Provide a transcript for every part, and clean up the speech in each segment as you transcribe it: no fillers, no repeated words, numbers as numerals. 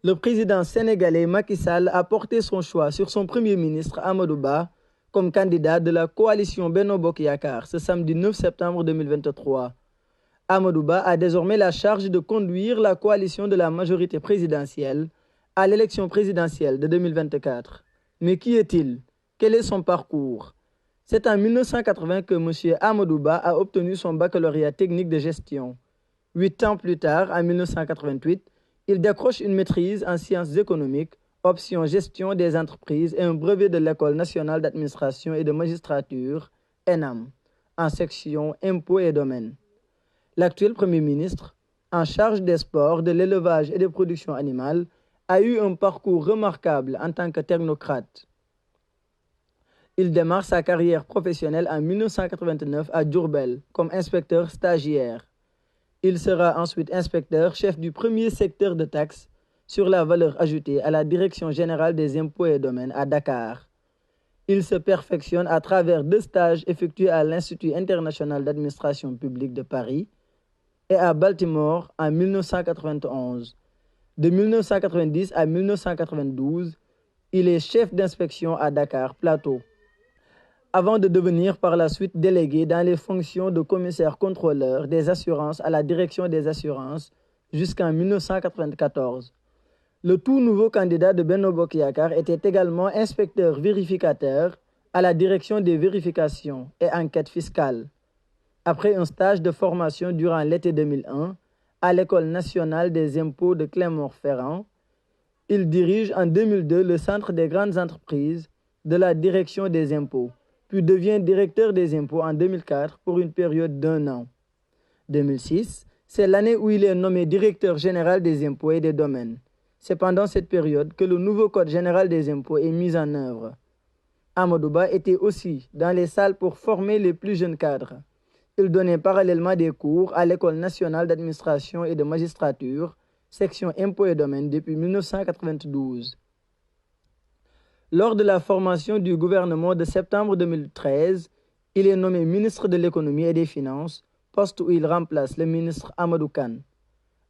Le président sénégalais Macky Sall a porté son choix sur son premier ministre Amadou Ba comme candidat de la coalition Benno Bokk Yakaar ce samedi 9 septembre 2023. Amadou Ba a désormais la charge de conduire la coalition de la majorité présidentielle à l'élection présidentielle de 2024. Mais qui est-il? Quel est son parcours? C'est en 1980 que M. Amadou Ba a obtenu son baccalauréat technique de gestion. 8 ans plus tard, en 1988, il décroche une maîtrise en sciences économiques, option gestion des entreprises et un brevet de l'École nationale d'administration et de magistrature, ENAM, en section impôts et domaines. L'actuel Premier ministre, en charge des sports, de l'élevage et des productions animales, a eu un parcours remarquable en tant que technocrate. Il démarre sa carrière professionnelle en 1989 à Diourbel comme inspecteur stagiaire. Il sera ensuite inspecteur chef du premier secteur de taxes sur la valeur ajoutée à la Direction générale des impôts et domaines à Dakar. Il se perfectionne à travers 2 stages effectués à l'Institut international d'administration publique de Paris et à Baltimore en 1991. De 1990 à 1992, il est chef d'inspection à Dakar Plateau, avant de devenir par la suite délégué dans les fonctions de commissaire-contrôleur des assurances à la direction des assurances jusqu'en 1994. Le tout nouveau candidat de Benno Bokk Yakaar était également inspecteur vérificateur à la direction des vérifications et enquêtes fiscales. Après un stage de formation durant l'été 2001 à l'École nationale des impôts de Clermont-Ferrand, il dirige en 2002 le Centre des grandes entreprises de la direction des impôts, puis devient directeur des impôts en 2004 pour une période d'1 an. 2006, c'est l'année où il est nommé directeur général des impôts et des domaines. C'est pendant cette période que le nouveau Code général des impôts est mis en œuvre. Amadou Ba était aussi dans les salles pour former les plus jeunes cadres. Il donnait parallèlement des cours à l'École nationale d'administration et de magistrature, section impôts et domaines depuis 1992. Lors de la formation du gouvernement de septembre 2013, il est nommé ministre de l'économie et des finances, poste où il remplace le ministre Amadou Kane.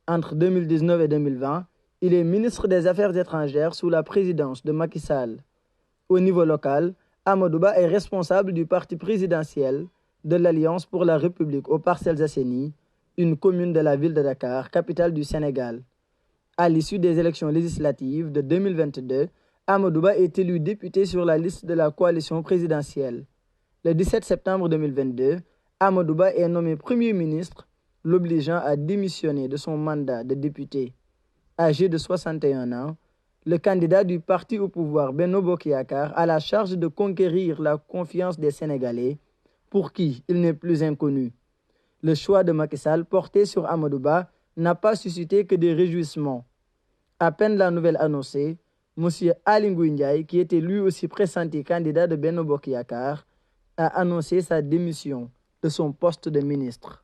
Entre 2019 et 2020, il est ministre des Affaires étrangères sous la présidence de Macky Sall. Au niveau local, Amadou Ba est responsable du parti présidentiel de l'Alliance pour la République aux Parcelles Assainies, une commune de la ville de Dakar, capitale du Sénégal. À l'issue des élections législatives de 2022, Amadou Ba est élu député sur la liste de la coalition présidentielle. Le 17 septembre 2022, Amadou Ba est nommé Premier ministre, l'obligeant à démissionner de son mandat de député. Âgé de 61 ans, le candidat du parti au pouvoir Benno Bokk Yakaar a la charge de conquérir la confiance des Sénégalais, pour qui il n'est plus inconnu. Le choix de Macky Sall porté sur Amadou Ba n'a pas suscité que des réjouissements. À peine la nouvelle annoncée, M. Aly Ngouille Ndiaye, qui était lui aussi pressenti candidat de Benno Bokk Yakaar, a annoncé sa démission de son poste de ministre.